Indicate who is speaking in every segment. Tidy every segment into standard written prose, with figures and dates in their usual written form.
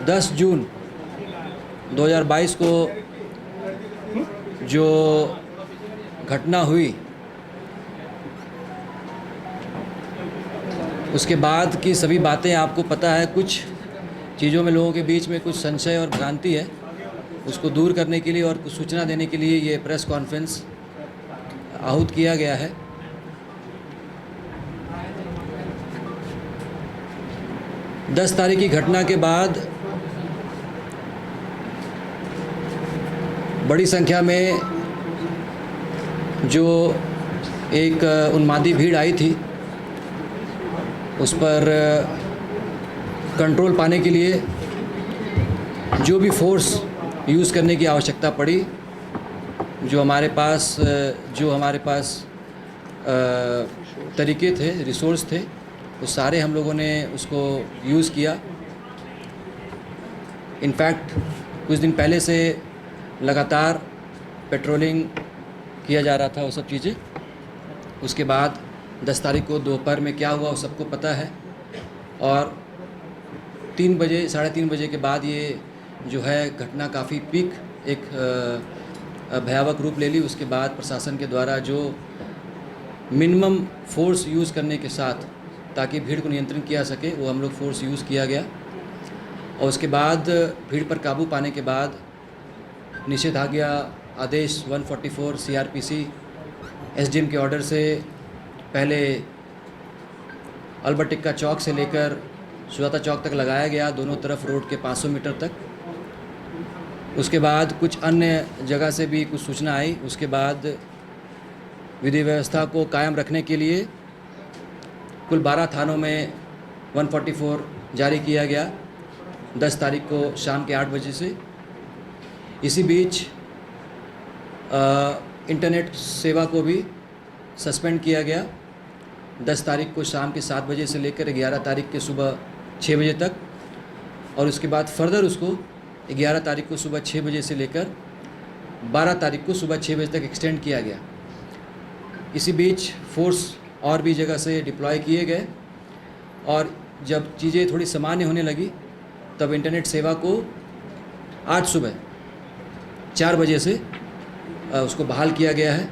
Speaker 1: 10 जून 2022 को जो घटना हुई उसके बाद की सभी बातें आपको पता है। कुछ चीज़ों में लोगों के बीच में कुछ संशय और भ्रांति है, उसको दूर करने के लिए और कुछ सूचना देने के लिए ये प्रेस कॉन्फ्रेंस आहूत किया गया है। दस तारीख की घटना के बाद बड़ी संख्या में जो एक उन्मादी भीड़ आई थी, उस पर कंट्रोल पाने के लिए जो भी फोर्स यूज़ करने की आवश्यकता पड़ी, जो हमारे पास तरीके थे, रिसोर्स थे, वो सारे हम लोगों ने उसको यूज़ किया। इनफैक्ट कुछ दिन पहले से लगातार पेट्रोलिंग किया जा रहा था, वो सब चीज़ें। उसके बाद 10 तारीख को दोपहर में क्या हुआ वो सबको पता है। और 3 बजे, साढ़े 3 बजे के बाद ये जो है घटना काफ़ी पीक एक भयावह रूप ले ली। उसके बाद प्रशासन के द्वारा जो मिनिमम फोर्स यूज़ करने के साथ ताकि भीड़ को नियंत्रित किया सके, वो हम लोग फोर्स यूज़ किया गया। और उसके बाद भीड़ पर काबू पाने के बाद निषेधाज्ञा आदेश 144 CRPC SDM के ऑर्डर से पहले अल्बर्ट टिक्का चौक से लेकर सुजाता चौक तक लगाया गया, दोनों तरफ रोड के 500 मीटर तक। उसके बाद कुछ अन्य जगह से भी कुछ सूचना आई। उसके बाद विधि व्यवस्था को कायम रखने के लिए कुल 12 थानों में 144 जारी किया गया 10 तारीख को शाम के 8 बजे से। इसी बीच इंटरनेट सेवा को भी सस्पेंड किया गया 10 तारीख को शाम के 7 बजे से लेकर 11 तारीख के सुबह 6 बजे तक। और उसके बाद फर्दर उसको 11 तारीख को सुबह 6 बजे से लेकर 12 तारीख को सुबह 6 बजे तक एक्सटेंड किया गया। इसी बीच फोर्स और भी जगह से डिप्लॉय किए गए। और जब चीज़ें थोड़ी सामान्य होने लगी तब इंटरनेट सेवा को आज सुबह 4 बजे से उसको बहाल किया गया है।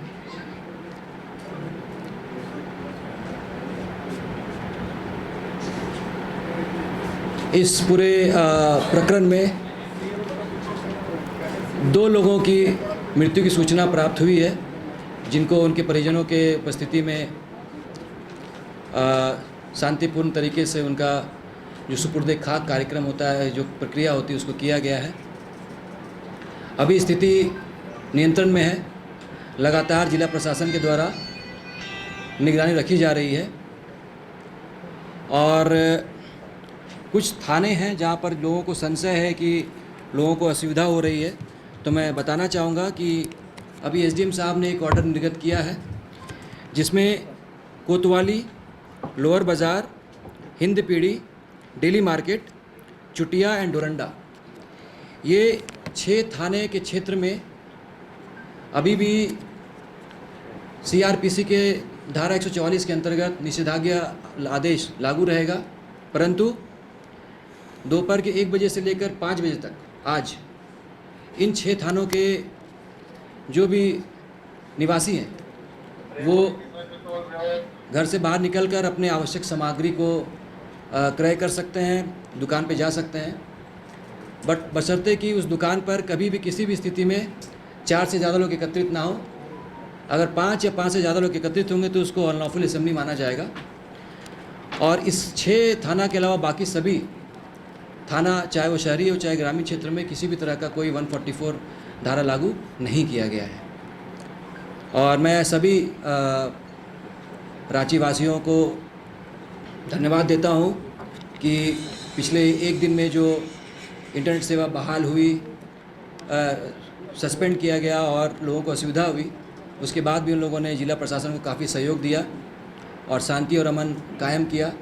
Speaker 1: इस पूरे प्रकरण में 2 लोगों की मृत्यु की सूचना प्राप्त हुई है, जिनको उनके परिजनों के उपस्थिति में शांतिपूर्ण तरीके से उनका जो सुपुर्दे खाक कार्यक्रम होता है, जो प्रक्रिया होती है, उसको किया गया है। अभी स्थिति नियंत्रण में है। लगातार जिला प्रशासन के द्वारा निगरानी रखी जा रही है। और कुछ थाने हैं जहां पर लोगों को संशय है कि लोगों को असुविधा हो रही है, तो मैं बताना चाहूँगा कि अभी SDM साहब ने एक ऑर्डर निर्गत किया है, जिसमें कोतवाली, लोअर बाज़ार, हिंद पीढ़ी, daily market, Chutia and Doranda, ये 6 थाने के क्षेत्र में अभी भी CRPC के धारा 144 के अंतर्गत निषेधाज्ञा आदेश लागू रहेगा। परंतु दोपहर के 1 बजे से लेकर 5 बजे तक आज इन 6 थानों के जो भी निवासी हैं वो घर से बाहर निकलकर अपने आवश्यक सामग्री को क्रय कर सकते हैं, दुकान पे जा सकते हैं। बट बशर्ते कि उस दुकान पर कभी भी किसी भी स्थिति में 4 से ज़्यादा लोग एकत्रित ना हो। अगर 5 या 5 से ज़्यादा लोग एकत्रित होंगे तो उसको अनलॉफुल असेंबली माना जाएगा। और इस 6 थाना के अलावा बाकी सभी थाना, चाहे वो शहरी हो चाहे ग्रामीण क्षेत्र में, किसी भी तरह का कोई 144 धारा लागू नहीं किया गया है। और मैं सभी रांची वासियों को धन्यवाद देता हूँ कि पिछले 1 दिन में जो इंटरनेट सेवा बहाल हुई, सस्पेंड किया गया और लोगों को असुविधा हुई, उसके बाद भी उन लोगों ने जिला प्रशासन को काफ़ी सहयोग दिया और शांति और अमन कायम किया।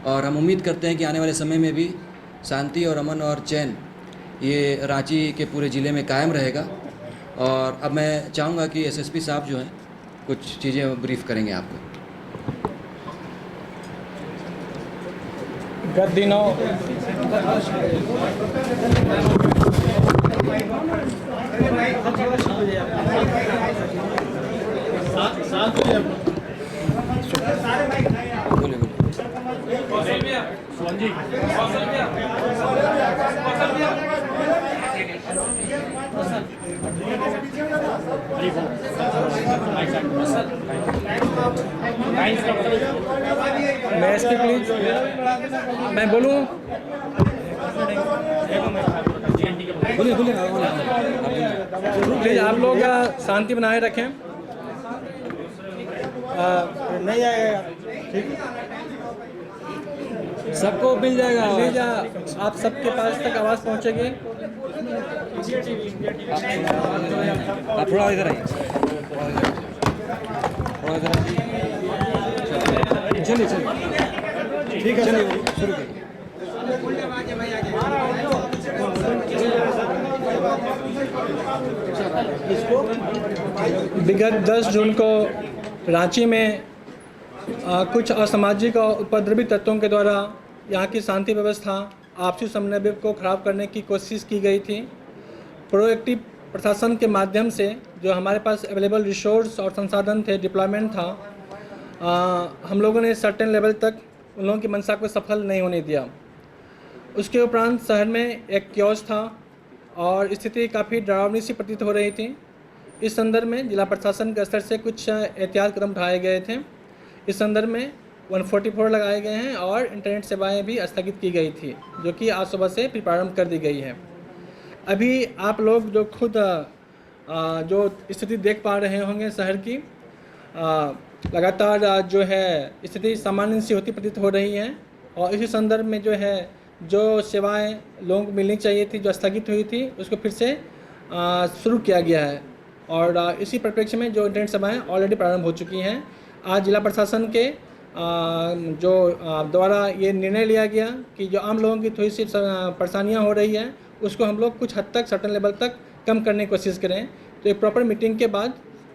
Speaker 1: और हम उम्मीद करते हैं कि आने वाले समय में भी शांति और अमन और चैन ये रांची के पूरे ज़िले में कायम रहेगा। और अब मैं चाहूँगा कि SSP साहब जो हैं कुछ चीज़ें ब्रीफ करेंगे आपको।
Speaker 2: गत दिनों
Speaker 1: बोलिए बोलिए।
Speaker 2: मैं इसके प्लीज मैं बोलूँ
Speaker 1: बोलिए बोलिए
Speaker 2: प्लीज आप लोग शांति बनाए रखें।
Speaker 3: नहीं आएगा ठीक।
Speaker 1: सबको मिल जाएगा।
Speaker 2: प्लीज आप सबके पास तक आवाज़ पहुँचेगी।
Speaker 1: आप थोड़ा इधर आइए, थोड़ा इधर आइए। चलिए चलिए ठीक है, चलिए शुरू करिए।
Speaker 2: विगत 10 जून को रांची में कुछ असामाजिक और उपद्रवी तत्वों के द्वारा यहाँ की शांति व्यवस्था, आपसी समन्वय को खराब करने की कोशिश की गई थी। प्रोएक्टिव प्रशासन के माध्यम से जो हमारे पास अवेलेबल रिसोर्स और संसाधन थे, डिप्लॉयमेंट था, हम लोगों ने सर्टेन लेवल तक उन लोगों की मंशा को सफल नहीं होने दिया। उसके उपरांत शहर में एक क्योस था और स्थिति काफ़ी डरावनी सी प्रतीत हो रही थी। इस संदर्भ में जिला प्रशासन के स्तर से कुछ एहतियात कदम उठाए गए थे। इस संदर्भ में 144 लगाए गए हैं और इंटरनेट सेवाएं भी स्थगित की गई थी, जो कि आज सुबह से फिर प्रारंभ कर दी गई है। अभी आप लोग जो खुद जो स्थिति देख पा रहे होंगे शहर की, लगातार जो है स्थिति सामान्य सी होती प्रतीत हो रही है और इसी संदर्भ में जो है जो सेवाएं लोगों को मिलनी चाहिए थी, जो स्थगित हुई थी, उसको फिर से शुरू किया गया है और इसी परिप्रेक्ष्य में जो इंटरनेट सेवाएं ऑलरेडी प्रारंभ हो चुकी हैं। आज जिला प्रशासन के जो द्वारा ये निर्णय लिया गया कि जो आम लोगों की थोड़ी सी परेशानियां हो रही है उसको हम लोग कुछ हद तक सर्टेन लेवल तक कम करने की कोशिश करें। तो एक प्रॉपर मीटिंग के बाद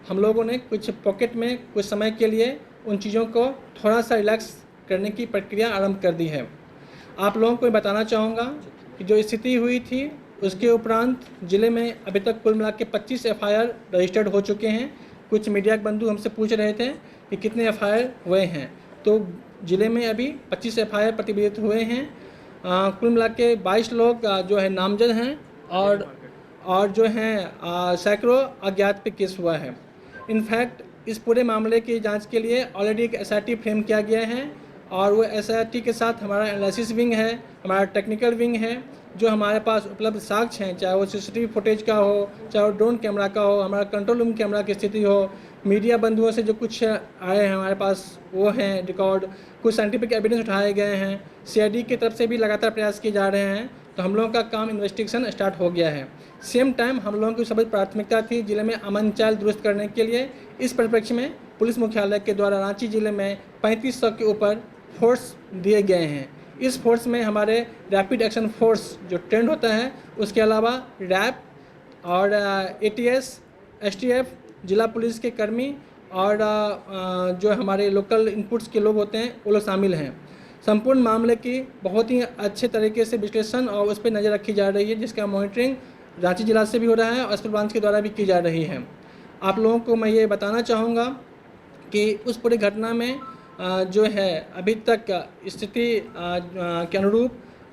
Speaker 2: हम लोगों ने कुछ पॉकेट में कुछ समय के लिए उन चीज़ों को थोड़ा सा रिलैक्स करने की प्रक्रिया आरंभ कर दी है। आप लोगों को बताना चाहूँगा कि जो स्थिति हुई थी उसके उपरांत ज़िले में अभी तक कुल मिला के 25 FIR रजिस्टर्ड हो चुके हैं। कुछ मीडिया के बंधु हमसे पूछ रहे थे कि कितने FIR हुए हैं, तो ज़िले में अभी 25 FIR प्रतिबंधित हुए हैं। कुल मिला के 22 लोग जो है नामजद हैं और जो हैं सैकड़ों अज्ञात पे केस हुआ है। इनफैक्ट इस पूरे मामले की जांच के लिए ऑलरेडी एक SIT फ्रेम किया गया है और वो SIT के साथ हमारा एनालिसिस विंग है, हमारा टेक्निकल विंग है। जो हमारे पास उपलब्ध साक्ष्य हैं, चाहे वो CCTV फुटेज का हो, चाहे वो ड्रोन कैमरा का हो, हमारा कंट्रोल रूम कैमरा की स्थिति हो, मीडिया बंधुओं से जो कुछ आए हैं हमारे पास वो हैं रिकॉर्ड, कुछ साइंटिफिक एविडेंस उठाए गए हैं, CID की तरफ से भी लगातार प्रयास किए जा रहे हैं। तो हम लोगों का काम इन्वेस्टिगेशन स्टार्ट हो गया है। सेम टाइम हम लोगों की सबसे प्राथमिकता थी जिले में अमन चाल दुरुस्त करने के लिए। इस परिप्रेक्ष्य में पुलिस मुख्यालय के द्वारा रांची जिले में 3500 के ऊपर फोर्स दिए गए हैं। इस फोर्स में हमारे रैपिड एक्शन फोर्स जो ट्रेंड होता है, उसके अलावा रैप और ATS, STF, जिला पुलिस के कर्मी और जो हमारे लोकल इनपुट्स के लोग होते हैं वो लोग शामिल हैं। संपूर्ण मामले की बहुत ही अच्छे तरीके से विश्लेषण और उस पर नज़र रखी जा रही है, जिसका मॉनिटरिंग रांची जिला से भी हो रहा है और अस्पताल ब्रांच के द्वारा भी की जा रही है। आप लोगों को मैं ये बताना चाहूँगा कि उस पूरी घटना में जो है अभी तक स्थिति के अनुरूप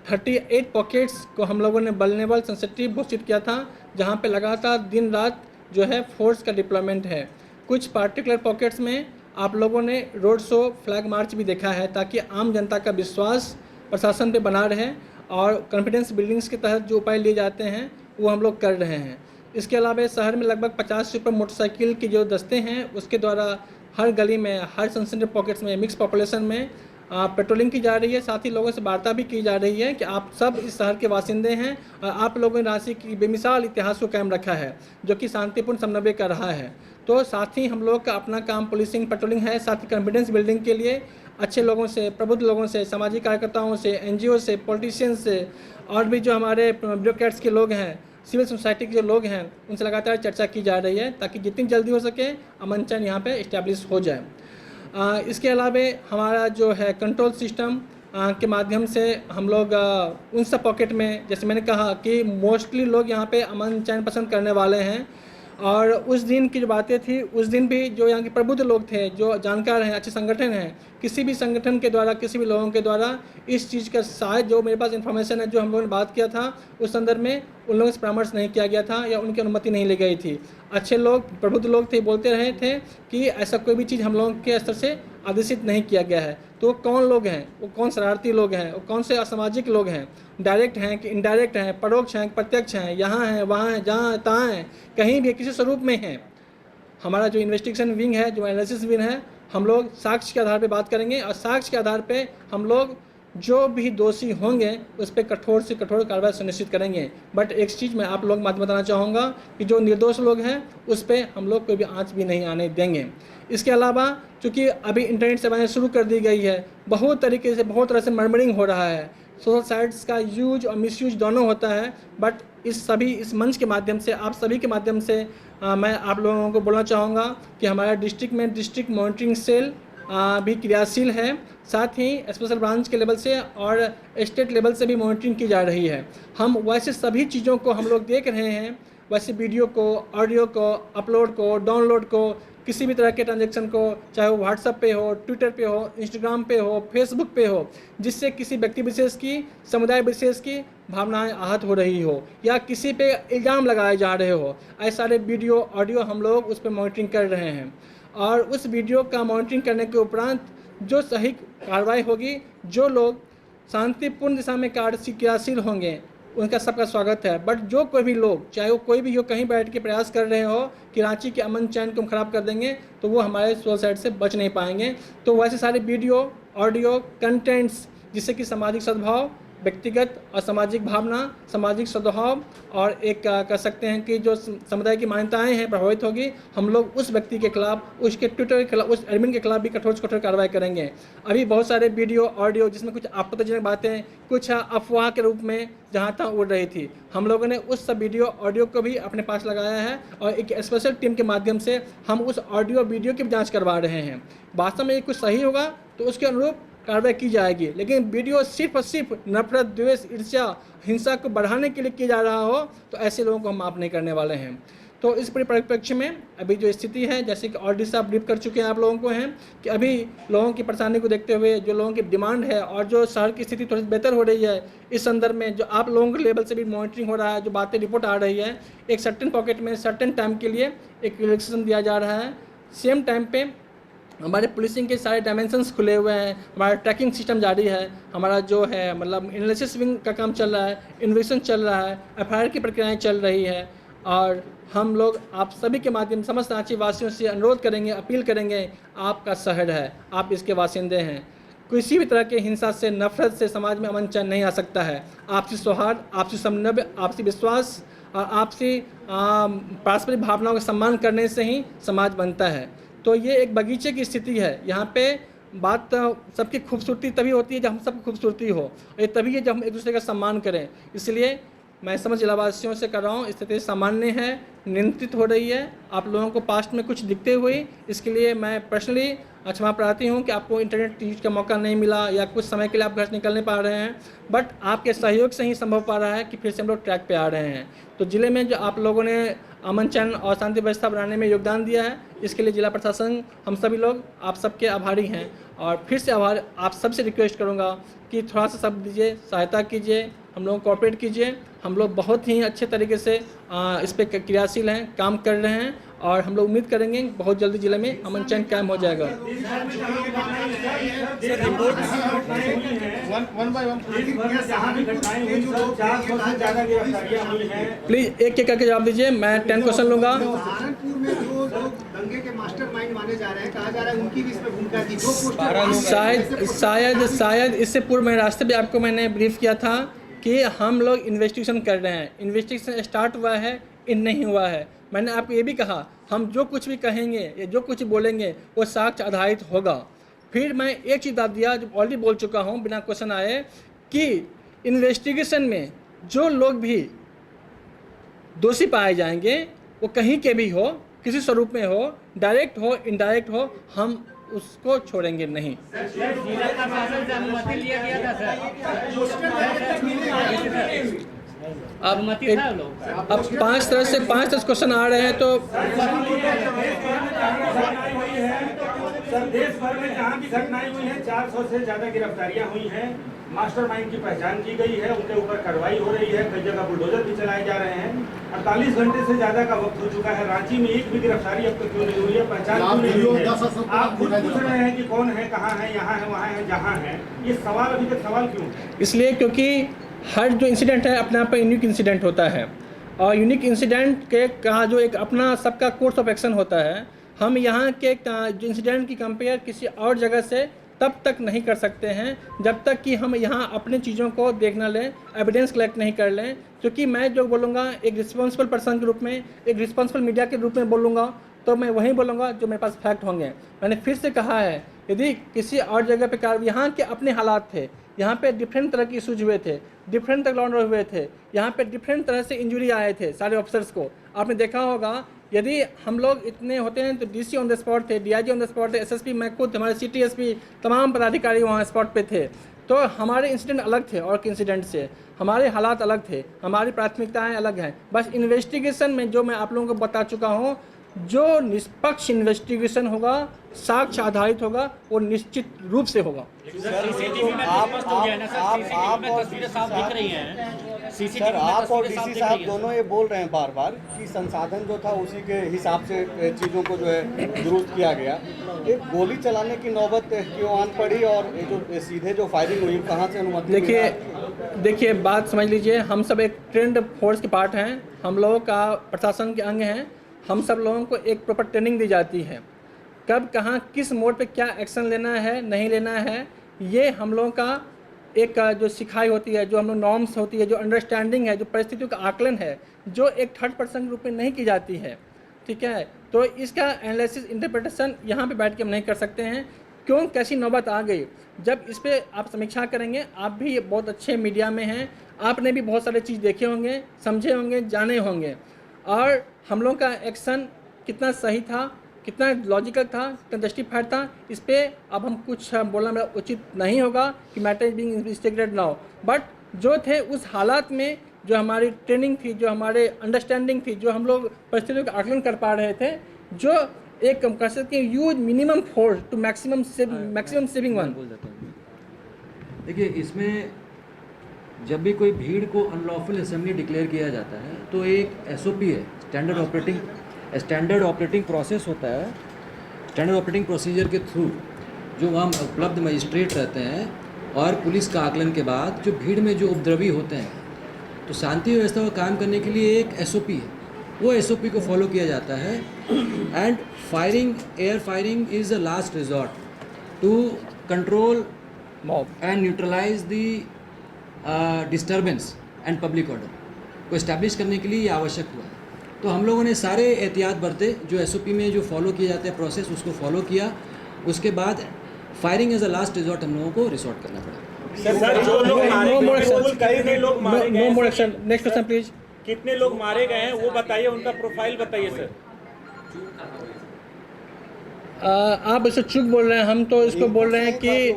Speaker 2: 38 पॉकेट्स को हम लोगों ने वल्नरेबल सेंसिटिव घोषित किया था, जहां पे लगातार दिन रात जो है फोर्स का डिप्लॉयमेंट है। कुछ पार्टिकुलर पॉकेट्स में आप लोगों ने रोड शो, फ्लैग मार्च भी देखा है, ताकि आम जनता का विश्वास प्रशासन पे बना रहे और कॉन्फिडेंस बिल्डिंग्स के तहत जो उपाय लिए जाते हैं वो हम लोग कर रहे हैं। इसके अलावा शहर में लगभग 50 से ऊपर मोटरसाइकिल के जो दस्ते हैं उसके द्वारा हर गली में, हर सेंसिटिव पॉकेट्स में, मिक्स पॉपुलेशन में पेट्रोलिंग की जा रही है। साथ ही लोगों से वार्ता भी की जा रही है कि आप सब इस शहर के वासिंदे हैं और आप लोगों ने रांची की बेमिसाल इतिहास को कायम रखा है, जो कि शांतिपूर्ण समन्वय कर रहा है। तो साथ ही हम लोग का अपना काम पुलिसिंग, पेट्रोलिंग है। साथ ही कॉन्फिडेंस बिल्डिंग के लिए अच्छे लोगों से, प्रबुद्ध लोगों से, सामाजिक कार्यकर्ताओं से, NGO से, पॉलिटिशियंस से और भी जो हमारे ब्यूरोक्रेट्स के लोग हैं, सिविल सोसाइटी के जो लोग हैं, उनसे लगातार चर्चा की जा रही है ताकि जितनी जल्दी हो सके अमन चैन यहाँ पे इस्टेब्लिश हो जाए। इसके अलावा हमारा जो है कंट्रोल सिस्टम के माध्यम से हम लोग उन सब पॉकेट में, जैसे मैंने कहा कि मोस्टली लोग यहाँ पे अमन चैन पसंद करने वाले हैं। और उस दिन की जो बातें थी, उस दिन भी जो यहाँ के प्रबुद्ध लोग थे, जो जानकार हैं, अच्छे संगठन हैं, किसी भी संगठन के द्वारा, किसी भी लोगों के द्वारा इस चीज़ का शायद जो मेरे पास इन्फॉर्मेशन है, जो हम लोगों ने बात किया था, उस संदर्भ में उन लोगों से परामर्श नहीं किया गया था या उनकी अनुमति नहीं ली गई थी। अच्छे लोग, प्रबुद्ध लोग थे, बोलते रहे थे कि ऐसा कोई भी चीज़ हम लोगों के स्तर से आदेशित नहीं किया गया है। तो वो कौन लोग हैं, वो कौन शरारती लोग हैं, वो कौन से असामाजिक लोग हैं, डायरेक्ट हैं कि इनडायरेक्ट हैं, परोक्ष हैं कि प्रत्यक्ष हैं, यहाँ हैं, वहाँ हैं, जहाँ हैं, तहाँ हैं, कहीं भी किसी स्वरूप में हैं। हमारा जो इन्वेस्टिगेशन विंग है, जो एनालिसिस विंग है, हम लोग साक्ष्य के आधार पर बात करेंगे और साक्ष्य के आधार पर हम लोग जो भी दोषी होंगे उस पर कठोर से कठोर कार्रवाई सुनिश्चित करेंगे। बट एक चीज़ मैं आप लोग माध्यम बताना चाहूँगा कि जो निर्दोष लोग हैं उस पर हम लोग कोई भी आँच भी नहीं आने देंगे। इसके अलावा चूँकि अभी इंटरनेट सेवाएं शुरू कर दी गई है, बहुत तरीके से, बहुत तरह से मर्मरिंग हो रहा है, सोशल साइट्स का यूज और मिसयूज दोनों होता है। बट इस मंच के माध्यम से, आप सभी के माध्यम से मैं आप लोगों को बोलना चाहूँगा कि हमारा डिस्ट्रिक्ट में डिस्ट्रिक्ट मॉनिटरिंग सेल भी क्रियाशील है। साथ ही स्पेशल ब्रांच के लेवल से और स्टेट लेवल से भी मॉनिटरिंग की जा रही है। हम वैसे सभी चीज़ों को हम लोग देख रहे हैं, वैसे वीडियो को, ऑडियो को, अपलोड को, डाउनलोड को, किसी भी तरह के ट्रांजैक्शन को, चाहे वो व्हाट्सएप पे हो, ट्विटर पे हो, इंस्टाग्राम पे हो, फेसबुक पे हो, जिससे किसी व्यक्ति विशेष की, समुदाय विशेष की भावनाएं आहत हो रही हो या किसी पे इल्ज़ाम लगाए जा रहे हो, ऐसे सारे वीडियो, ऑडियो हम लोग उस पर मॉनिटरिंग कर रहे हैं। और उस वीडियो का मॉनिटरिंग करने के उपरांत जो सही कार्रवाई होगी, जो लोग शांतिपूर्ण दिशा में क्रियाशील होंगे, उनका सबका स्वागत है। बट जो कोई भी लोग, चाहे वो कोई भी हो, कहीं बैठ के प्रयास कर रहे हो कि रांची के अमन चैन को हम खराब कर देंगे, तो वो हमारे सोशल साइट से बच नहीं पाएंगे। तो वैसे सारे वीडियो, ऑडियो, कंटेंट्स जिससे कि सामाजिक सद्भाव, व्यक्तिगत और सामाजिक भावना, सामाजिक सद्भाव और एक कह सकते हैं कि जो समुदाय की मान्यताएं हैं प्रभावित होगी, हम लोग उस व्यक्ति के खिलाफ, उसके ट्विटर के खिलाफ, उस एडमिन के खिलाफ भी कठोर से कठोर कार्रवाई करेंगे। अभी बहुत सारे वीडियो, ऑडियो जिसमें कुछ आपत्तिजनक बातें, कुछ अफवाह के रूप में जहाँ तहाँ उड़ रही थी, हम लोगों ने उस सब वीडियो, ऑडियो को भी अपने पास लगाया है और एक स्पेशल टीम के माध्यम से हम उस ऑडियो, वीडियो की जाँच करवा रहे हैं। वास्तव में ये कुछ सही होगा तो उसके अनुरूप कार्रवाई की जाएगी, लेकिन वीडियो सिर्फ और सिर्फ नफरत, द्वेष, ईर्ष्या, हिंसा को बढ़ाने के लिए किया जा रहा हो तो ऐसे लोगों को हम माफ़ नहीं करने वाले हैं। तो इस परिप्रेक्ष्य में अभी जो स्थिति है, जैसे कि ऑलरेडी साहब ब्रीफ कर चुके हैं आप लोगों को, हैं कि अभी लोगों की परेशानी को देखते हुए, जो लोगों की डिमांड है और जो शहर की स्थिति थोड़ी बेहतर हो रही है, इस संदर्भ में जो आप लोगों के लेवल से भी मॉनिटरिंग हो रहा है, जो बातें रिपोर्ट आ रही है, एक सर्टेन पॉकेट में सर्टेन टाइम के लिए एक रिलैक्सेशन दिया जा रहा है। सेम टाइम पे हमारे पुलिसिंग के सारे डायमेंशंस खुले हुए हैं, हमारा ट्रैकिंग सिस्टम जारी है, हमारा जो है मतलब एनालिसिस विंग का काम चल रहा है, इन्वेस्टिगेशन चल रहा है, एफआईआर की प्रक्रियाएं चल रही है। और हम लोग आप सभी के माध्यम समस्त रांची वासियों से अनुरोध करेंगे, अपील करेंगे, आपका शहर है, आप इसके वासिंदे हैं, किसी भी तरह के हिंसा से, नफरत से समाज में अमन चैन नहीं आ सकता है। आपसी सौहार्द, आपसी समन्वय, आपसी विश्वास और आपसी पारस्परिक भावनाओं का सम्मान करने से ही समाज बनता है। तो ये एक बगीचे की स्थिति है। यहाँ पे बात सबकी खूबसूरती तभी होती है जब हम सबकी खूबसूरती हो, और ये तभी है जब हम एक दूसरे का सम्मान करें। इसलिए मैं समझ जिलावासियों से कर रहा हूँ, स्थिति सामान्य है, नियंत्रित हो रही है। आप लोगों को पास्ट में कुछ दिखते हुए, इसके लिए मैं पर्सनली क्षमा प्रार्थी हूँ कि आपको इंटरनेट यूज का मौका नहीं मिला या कुछ समय के लिए आप घर से निकल नहीं पा रहे हैं, बट आपके सहयोग से ही संभव पा रहा है कि फिर से हम लोग ट्रैक पे आ रहे हैं। तो ज़िले में जो आप लोगों ने अमन चैन और शांति व्यवस्था बनाने में योगदान दिया है, इसके लिए जिला प्रशासन, हम सभी लोग आप सबके आभारी हैं। और फिर से आभार आप सबसे रिक्वेस्ट करूँगा कि थोड़ा सा सब दीजिए, सहायता कीजिए, हम लोग कोऑपरेट कीजिए। हम लोग बहुत ही अच्छे तरीके से इस पर क्रियाशील हैं, काम कर रहे हैं और हम लोग उम्मीद करेंगे बहुत जल्दी जिले में अमन चैन कायम हो जाएगा। प्लीज़ एक एक करके जवाब दीजिए, मैं 10 क्वेश्चन लूँगा।
Speaker 4: सहारनपुर में जो लोग दंगे के मास्टरमाइंड माने जा रहे हैं, कहा जा रहा है उनकी भी इसमें भूमिका थी। जो पोस्टर
Speaker 2: शायद इससे पूर्व मैं रास्ते भी आपको मैंने ब्रीफ किया था कि हम लोग इन्वेस्टिगेशन कर रहे हैं। इन्वेस्टिगेशन स्टार्ट हुआ है, इन नहीं हुआ है। मैंने आपको ये भी कहा, हम जो कुछ भी कहेंगे या जो कुछ बोलेंगे वो साक्ष्य आधारित होगा। फिर मैं एक चीज़ बता दिया जो ऑलरेडी बोल चुका हूँ बिना क्वेश्चन आए, कि इन्वेस्टिगेशन में जो लोग भी दोषी पाए जाएंगे, वो कहीं के भी हो, किसी स्वरूप में हो, डायरेक्ट हो, इनडायरेक्ट हो, हम उसको छोड़ेंगे नहीं। अब 5 तरह से 5 क्वेश्चन आ रहे हैं तो
Speaker 5: सर देश भर में जहाँ भी घटनाएं हुई हैं 400 से ज्यादा गिरफ्तारियां हुई हैं, मास्टरमाइंड की पहचान की गई है, उनके ऊपर कार्रवाई हो रही है, कई जगह बुलडोजर भी चलाए जा रहे हैं। 48 घंटे से ज्यादा का वक्त हो चुका है, रांची में एक भी गिरफ्तारी अब तक क्यों नहीं हुई है, पहचान क्यों नहीं हुई है? आप खुद पूछ रहे हैं कि कौन है, कहाँ है, यहाँ है, वहाँ है, जहाँ है, ये सवाल अभी तक सवाल क्यों है?
Speaker 2: इसलिए क्योंकि हर जो इंसिडेंट है अपने आप में यूनिक इंसिडेंट होता है और यूनिक इंसिडेंट के का जो एक अपना सबका कोर्स ऑफ एक्शन होता है, हम यहाँ के जो इंसिडेंट की कंपेयर किसी और जगह से तब तक नहीं कर सकते हैं जब तक कि हम यहाँ अपने चीज़ों को देख ना लें, एविडेंस कलेक्ट नहीं कर लें। क्योंकि मैं जो बोलूँगा एक रिस्पॉन्सिबल पर्सन के रूप में, एक रिस्पॉन्सिबल मीडिया के रूप में बोलूँगा तो मैं वही बोलूँगा जो मेरे पास फैक्ट होंगे। मैंने फिर से कहा है, यदि किसी और जगह पे यहाँ के अपने हालात थे, यहाँ पे डिफरेंट तरह के इशूज हुए थे, डिफरेंट तरह लॉन्डर हुए थे, यहाँ पे डिफरेंट तरह से इंजरी आए थे सारे ऑफिसर्स को। आपने देखा होगा यदि हम लोग इतने होते हैं तो डीसी ऑन द स्पॉट थे, डीआईजी ऑन द स्पॉट थे, एसएसपी, मैं खुद, हमारे सिटी एसपी, तमाम पदाधिकारी वहाँ स्पॉट पे थे। तो हमारे इंसिडेंट अलग थे और के इंसिडेंट से, हमारे हालात अलग थे, हमारी प्राथमिकताएं अलग हैं। बस इन्वेस्टिगेशन में जो मैं आप लोगों को बता चुका हूँ, जो निष्पक्ष इन्वेस्टिगेशन होगा, साक्ष्य आधारित होगा, वो निश्चित रूप से होगा।
Speaker 6: सीसीटीवी में स्पष्ट हो गया ना सर, सीसीटीवी में तस्वीरें साफ दिख रही हैं। सीसीटीवी में
Speaker 3: आप और
Speaker 6: तस्वीरें साफ
Speaker 3: डीसी
Speaker 6: दिख
Speaker 3: साहब
Speaker 6: रही हैं।
Speaker 3: दोनों ये बोल रहे हैं बार बार कि संसाधन जो था उसी के हिसाब से चीज़ों को जो है दुरुस्त किया गया। एक गोली चलाने की नौबत क्यों आन पड़ी और ये जो सीधे जो फायरिंग हुई कहाँ से अनुमति?
Speaker 2: देखिए बात समझ लीजिए, हम सब एक ट्रेंड फोर्स के पार्ट हैं, हम लोगों का प्रशासन के अंग हैं। हम सब लोगों को एक प्रॉपर ट्रेनिंग दी जाती है, कब कहाँ किस मोड पे क्या एक्शन लेना है, नहीं लेना है, ये हम लोगों का एक जो सिखाई होती है, जो हम लोग नॉर्म्स होती है, जो अंडरस्टैंडिंग है, जो परिस्थितियों का आकलन है, जो एक थर्ड पर्सन के रूप में नहीं की जाती है। ठीक है, तो इसका एनालिसिस इंटरप्रिटेशन यहाँ पे बैठ के हम नहीं कर सकते हैं। क्यों कैसी नौबत आ गई, जब इस पर आप समीक्षा करेंगे, आप भी बहुत अच्छे मीडिया में हैं, आपने भी बहुत सारे चीज़ देखे होंगे, समझे होंगे, जाने होंगे, और हम लोग का एक्शन कितना सही था, कितना लॉजिकल था, कितना जस्टिफाइड था, इस पर अब हम कुछ बोलना मेरा उचित नहीं होगा कि matter is being investigated now. But जो थे उस हालात में, जो हमारी ट्रेनिंग थी, जो हमारे अंडरस्टैंडिंग थी, जो हम लोग परिस्थितियों का आकलन कर पा रहे थे, जो एक कह सकते हैं use minimum force to maximum saving one.
Speaker 1: देखिए, इसमें जब भी कोई भीड़ को अनलॉफुल असेंबली डिक्लेयर किया जाता है तो एक एसओपी है, स्टैंडर्ड ऑपरेटिंग प्रोसेस होता है। स्टैंडर्ड ऑपरेटिंग प्रोसीजर के थ्रू जो वहाँ उपलब्ध मजिस्ट्रेट रहते हैं और पुलिस का आकलन के बाद जो भीड़ में जो उपद्रवी होते हैं, तो शांति व्यवस्था को काम करने के लिए एक एसओपी है, वो एसओपी को फॉलो किया जाता है। And firing, air firing is the last resort to control
Speaker 2: mob
Speaker 1: and neutralize the disturbance and public order को इस्टेब्लिश करने के लिए ये आवश्यक हुआ है। तो हम लोगों ने सारे एहतियात बरते, जो एसओपी में जो फॉलो किए जाते हैं प्रोसेस, उसको फॉलो किया। उसके बाद firing as a last resort हम लोगों को रिसोर्ट करना पड़ा।
Speaker 5: सर जो लोग मारे गए, कितने लोग मारे गए?
Speaker 2: No more action. Next question please.
Speaker 5: कितने लोग मारे गए हैं वो बताइए, उनका प्रोफाइल बताइए सर।
Speaker 2: आप इसे चूक बोल रहे हैं, हम तो इसको बोल रहे हैं कि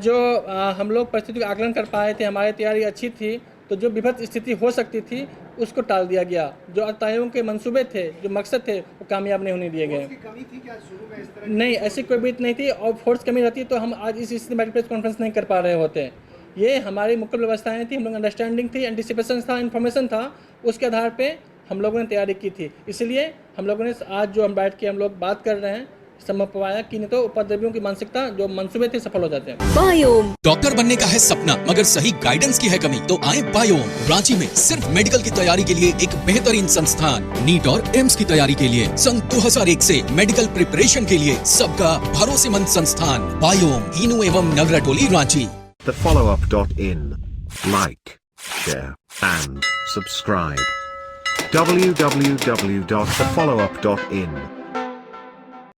Speaker 2: जो हम लोग परिस्थिति का आकलन कर पाए थे, हमारी तैयारी अच्छी थी, तो जो विभत्स स्थिति हो सकती थी उसको टाल दिया गया। जो अतायों के मंसूबे थे, जो मकसद थे, वो कामयाब नहीं होने दिए गए।
Speaker 4: कमी थी क्या शुरू में इस तरह?
Speaker 2: नहीं, ऐसी कोई बात नहीं थी, और फोर्स कमी रहती तो हम आज इस स्थिति में प्रेस कॉन्फ्रेंस नहीं कर पा रहे होते। ये हमारी मुख्य व्यवस्थाएं थी, हम लोग अंडरस्टैंडिंग थी, एंटिसिपेशन था, इन्फॉर्मेशन था, उसके आधार पे हम लोगों ने तैयारी की थी। इसलिए हम लोगों ने आज जो हम बैठ के हम लोग बात कर रहे हैं, संभव पाया कि नहीं तो उपद्रवियों की मानसिकता जो मंसूबे थे सफल हो जाते हैं।
Speaker 7: बायोम
Speaker 8: डॉक्टर बनने का है सपना, मगर सही गाइडेंस की है कमी, तो आए बायोम। रांची में सिर्फ मेडिकल की तैयारी के लिए एक बेहतरीन संस्थान, नीट और एम्स की तैयारी के लिए सन 2001 से मेडिकल प्रिपरेशन के लिए सबका भरोसेमंद संस्थान बायोम, हीनू एवं नगरा टोली, Ranchi.
Speaker 9: thefollowup.in. Like, share and subscribe. www.thefollowup.in